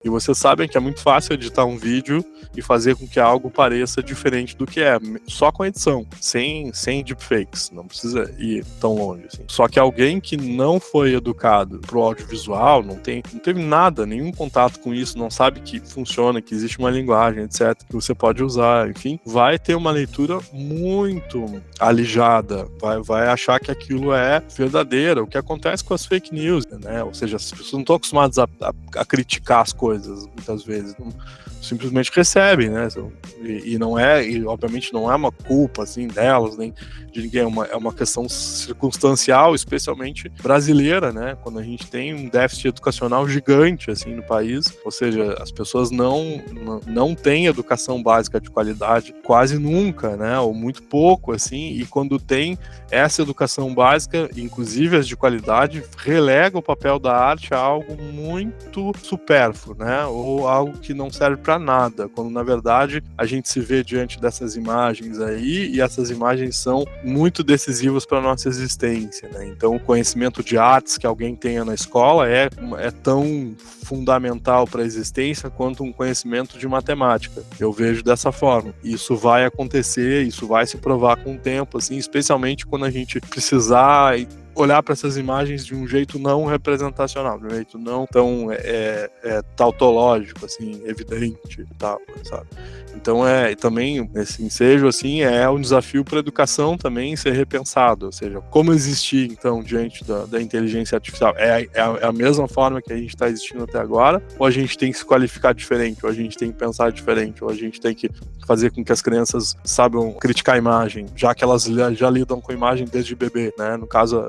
E vocês sabem que é muito fácil editar um vídeo e fazer com que algo pareça diferente do que é, só com edição, sem deepfakes, não precisa ir tão longe assim. Só que alguém que não foi educado pro audiovisual, não teve nada, nenhum contato com isso, não sabe que funciona, que existe uma linguagem, etc, que você pode usar, enfim, vai ter uma leitura muito alijada, vai achar que aquilo é verdadeiro, o que acontece com as fake news, né? Ou seja, as pessoas não estão acostumadas a criticar as coisas, muitas vezes, simplesmente recebem, né? E não é, e obviamente não é uma culpa assim delas, nem de ninguém, é uma questão circunstancial, especialmente brasileira, né? Quando a gente tem um déficit educacional gigante assim no país, ou seja, as pessoas não têm educação básica de qualidade quase nunca, né? Ou muito pouco assim, e quando tem essa educação básica, inclusive as de qualidade, relega o papel da arte a algo muito supérfluo, né? Ou algo que não serve para nada, quando na verdade a gente se vê diante dessas imagens aí, e essas imagens são muito decisivas para a nossa existência, né? Então o conhecimento de artes que alguém tenha na escola é tão fundamental para a existência quanto um conhecimento de matemática. Eu vejo dessa forma. Isso vai acontecer, isso vai se provar com o tempo, assim, especialmente quando a gente precisar olhar para essas imagens de um jeito não representacional, de um jeito não tão tautológico, assim, evidente e tal, sabe? Então também esse ensejo, assim, é um desafio para a educação também ser repensado, ou seja, como existir, então, diante da inteligência artificial? É a mesma forma que a gente está existindo até agora, ou a gente tem que se qualificar diferente, ou a gente tem que pensar diferente, ou a gente tem que fazer com que as crianças saibam criticar a imagem, já que elas já lidam com a imagem desde bebê, né? No caso,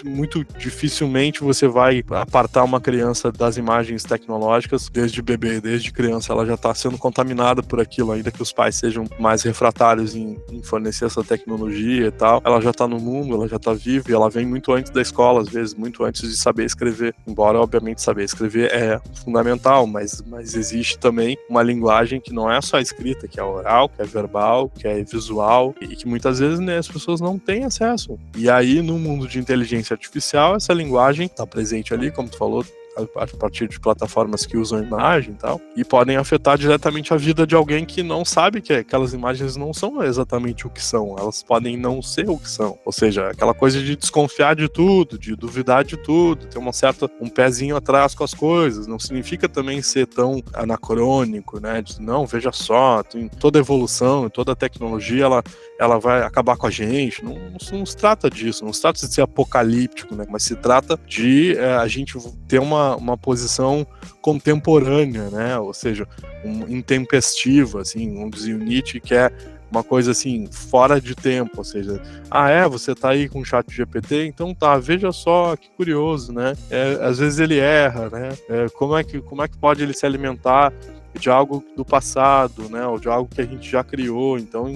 muito dificilmente você vai apartar uma criança das imagens tecnológicas desde bebê, desde criança, ela já está sendo contaminada por aquilo, ainda que os pais sejam mais refratários em fornecer essa tecnologia e tal, ela já está no mundo, ela já está viva, e ela vem muito antes da escola, às vezes, muito antes de saber escrever, embora, obviamente, saber escrever é fundamental, mas existe também uma linguagem que não é só escrita, que é oral, que é verbal, que é visual, e que muitas vezes, né, as pessoas não têm acesso. E aí, no mundo de inteligência artificial, essa linguagem está presente ali, como tu falou, a partir de plataformas que usam imagem e tal, e podem afetar diretamente a vida de alguém que não sabe que aquelas imagens não são exatamente o que são, elas podem não ser o que são, ou seja, aquela coisa de desconfiar de tudo, de duvidar de tudo, ter um pezinho atrás com as coisas, não significa também ser tão anacrônico, né, de não, veja só, tem toda evolução, toda tecnologia, ela vai acabar com a gente, não se trata disso, não se trata de ser apocalíptico, né, mas se trata de a gente ter uma posição contemporânea, né? Ou seja, intempestiva, assim, vamos dizer, o Nietzsche, que é uma coisa assim, fora de tempo, ou seja, você tá aí com o chat GPT, então tá, veja só, que curioso, né? Às vezes ele erra, né? Como é que pode ele se alimentar de algo do passado, né? Ou de algo que a gente já criou, então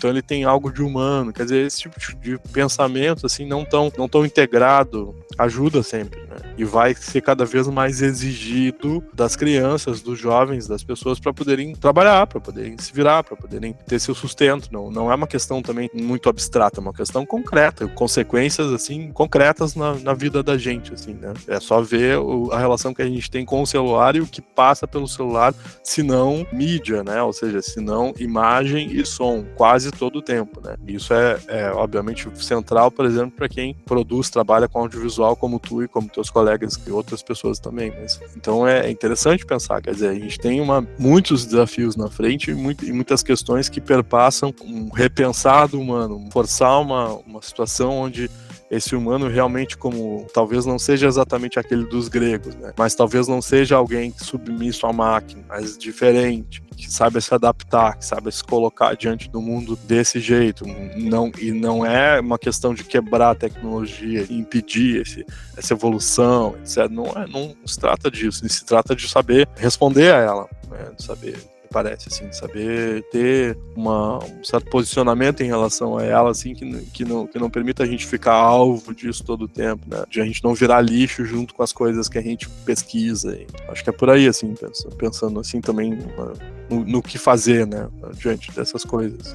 ele tem algo de humano, quer dizer, esse tipo de pensamento, assim, não tão integrado, ajuda sempre, né? E vai ser cada vez mais exigido das crianças, dos jovens, das pessoas, para poderem trabalhar, para poderem se virar, para poderem ter seu sustento. Não é uma questão também muito abstrata, é uma questão concreta, consequências, assim, concretas na vida da gente, assim, né? É só ver a relação que a gente tem com o celular e o que passa pelo celular, se não mídia, né? Ou seja, se não imagem e som, quase todo o tempo, né? Isso é obviamente central, por exemplo, para quem trabalha com audiovisual como tu e como teus colegas e outras pessoas também. Então é interessante pensar, quer dizer, a gente tem muitos desafios na frente e muitas questões que perpassam um repensar do humano, forçar uma situação onde esse humano realmente, como talvez não seja exatamente aquele dos gregos, né? Mas talvez não seja alguém submisso à máquina, mas diferente, que saiba se adaptar, que saiba se colocar diante do mundo desse jeito. Não é uma questão de quebrar a tecnologia, impedir essa evolução, etc. Não se trata disso, se trata de saber responder a ela, né? De saber, parece, assim, saber ter um certo posicionamento em relação a ela, assim, que não permita a gente ficar alvo disso todo o tempo, né? De a gente não virar lixo junto com as coisas que a gente pesquisa. E acho que é por aí, assim, pensando assim também no que fazer, né? Diante dessas coisas.